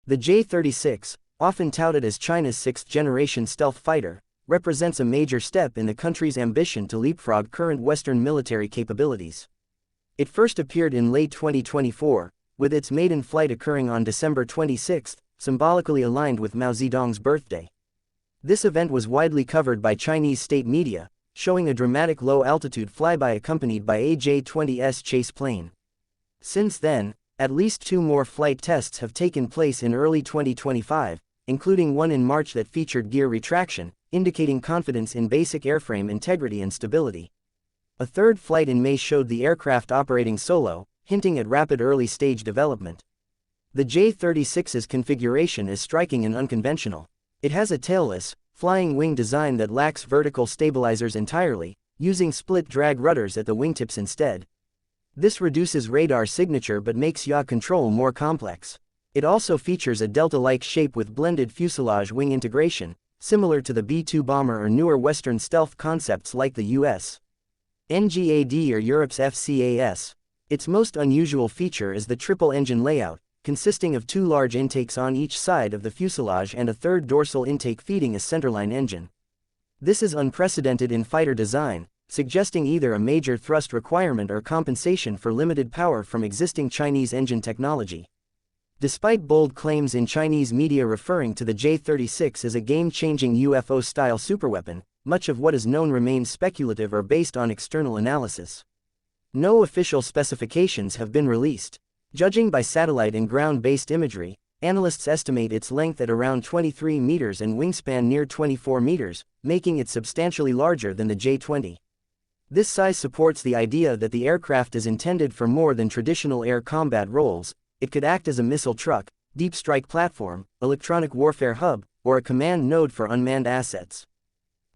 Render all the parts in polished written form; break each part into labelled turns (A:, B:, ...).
A: The J-36, often touted as China's sixth-generation stealth fighter, represents a major step in the country's ambition to leapfrog current Western military capabilities. It first appeared in late 2024, with its maiden flight occurring on December 26, symbolically aligned with Mao Zedong's birthday. This event was widely covered by Chinese state media, showing a dramatic low-altitude flyby accompanied by a J-20S chase plane. Since then, at least 2 more flight tests have taken place in early 2025, including one in March that featured gear retraction, indicating confidence in basic airframe integrity and stability. A third flight in May showed the aircraft operating solo, hinting at rapid early-stage development. The J-36's configuration is striking and unconventional. It has a tailless, flying wing design that lacks vertical stabilizers entirely, using split-drag rudders at the wingtips instead. This reduces radar signature but makes yaw control more complex. It also features a delta-like shape with blended fuselage wing integration, similar to the B-2 bomber or newer Western stealth concepts like the U.S. NGAD or Europe's FCAS. Its most unusual feature is the triple-engine layout, consisting of 2 large intakes on each side of the fuselage and a third dorsal intake feeding a centerline engine. This is unprecedented in fighter design, suggesting either a major thrust requirement or compensation for limited power from existing Chinese engine technology. Despite bold claims in Chinese media referring to the J-36 as a game-changing UFO-style superweapon, much of what is known remains speculative or based on external analysis. No official specifications have been released. Judging by satellite and ground-based imagery, analysts estimate its length at around 23 meters and wingspan near 24 meters, making it substantially larger than the J-20. This size supports the idea that the aircraft is intended for more than traditional air combat roles. It could act as a missile truck, deep strike platform, electronic warfare hub, or a command node for unmanned assets.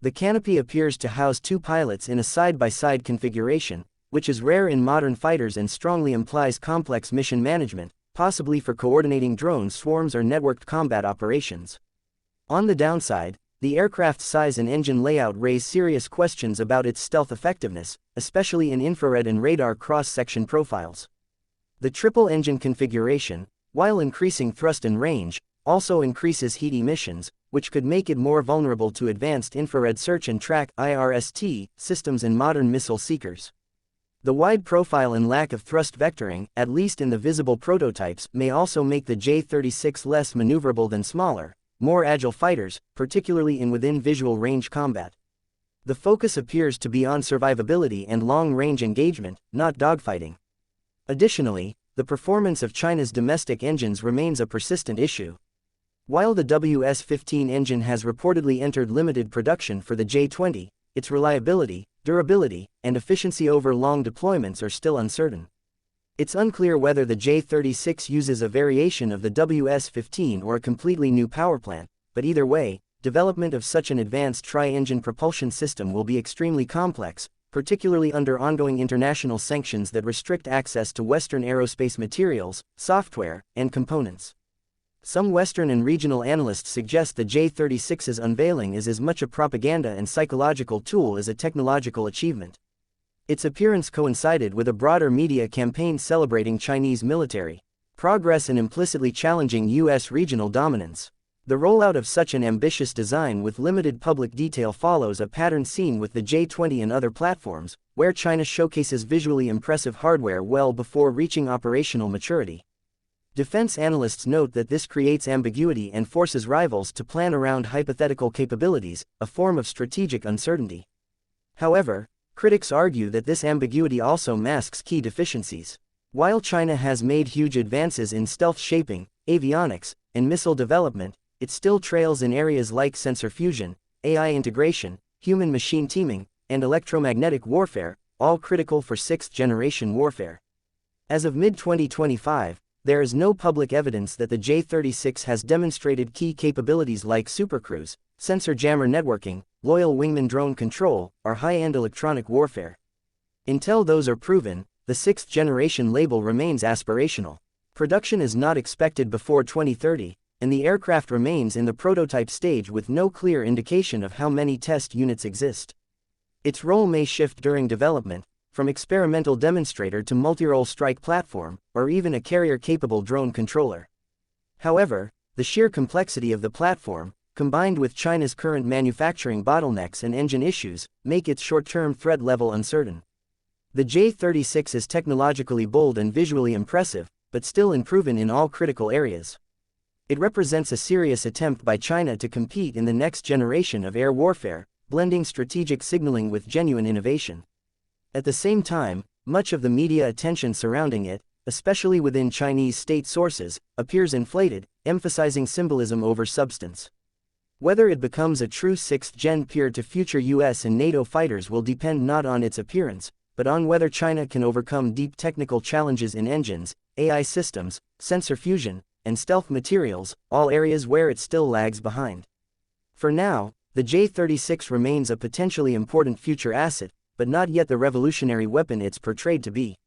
A: The canopy appears to house 2 pilots in a side-by-side configuration, which is rare in modern fighters and strongly implies complex mission management, possibly for coordinating drone swarms or networked combat operations. On the downside, the aircraft's size and engine layout raise serious questions about its stealth effectiveness, especially in infrared and radar cross-section profiles. The triple-engine configuration, while increasing thrust and range, also increases heat emissions, which could make it more vulnerable to advanced infrared search and track (IRST) systems in modern missile seekers. The wide profile and lack of thrust vectoring, at least in the visible prototypes, may also make the J-36 less maneuverable than smaller, more agile fighters, particularly in within-visual range combat. The focus appears to be on survivability and long-range engagement, not dogfighting. Additionally, the performance of China's domestic engines remains a persistent issue. While the WS-15 engine has reportedly entered limited production for the J-20, its reliability, durability, and efficiency over long deployments are still uncertain. It's unclear whether the J-36 uses a variation of the WS-15 or a completely new powerplant, but either way, development of such an advanced tri-engine propulsion system will be extremely complex, particularly under ongoing international sanctions that restrict access to Western aerospace materials, software, and components. Some Western and regional analysts suggest the J-36's unveiling is as much a propaganda and psychological tool as a technological achievement. Its appearance coincided with a broader media campaign celebrating Chinese military progress and implicitly challenging U.S. regional dominance. The rollout of such an ambitious design with limited public detail follows a pattern seen with the J-20 and other platforms, where China showcases visually impressive hardware well before reaching operational maturity. Defense analysts note that this creates ambiguity and forces rivals to plan around hypothetical capabilities, a form of strategic uncertainty. However, critics argue that this ambiguity also masks key deficiencies. While China has made huge advances in stealth shaping, avionics, and missile development, it still trails in areas like sensor fusion, AI integration, human-machine teaming, and electromagnetic warfare, all critical for sixth-generation warfare. As of mid-2025, there is no public evidence that the J-36 has demonstrated key capabilities like supercruise, sensor jammer networking, loyal wingman drone control, or high-end electronic warfare. Until those are proven, the sixth-generation label remains aspirational. Production is not expected before 2030, and the aircraft remains in the prototype stage with no clear indication of how many test units exist. Its role may shift during development, from experimental demonstrator to multi-role strike platform, or even a carrier-capable drone controller. However, The sheer complexity of the platform, combined with China's current manufacturing bottlenecks and engine issues, make its short-term threat level uncertain. The J-36 is technologically bold and visually impressive, but still unproven in all critical areas. It represents a serious attempt by China to compete in the next generation of air warfare, blending strategic signaling with genuine innovation. At the same time, much of the media attention surrounding it, especially within Chinese state sources, appears inflated, emphasizing symbolism over substance. Whether it becomes a true sixth-gen peer to future US and NATO fighters will depend not on its appearance, but on whether China can overcome deep technical challenges in engines, AI systems, sensor fusion, and stealth materials, all areas where it still lags behind. For now, the J-36 remains a potentially important future asset, but not yet the revolutionary weapon it's portrayed to be.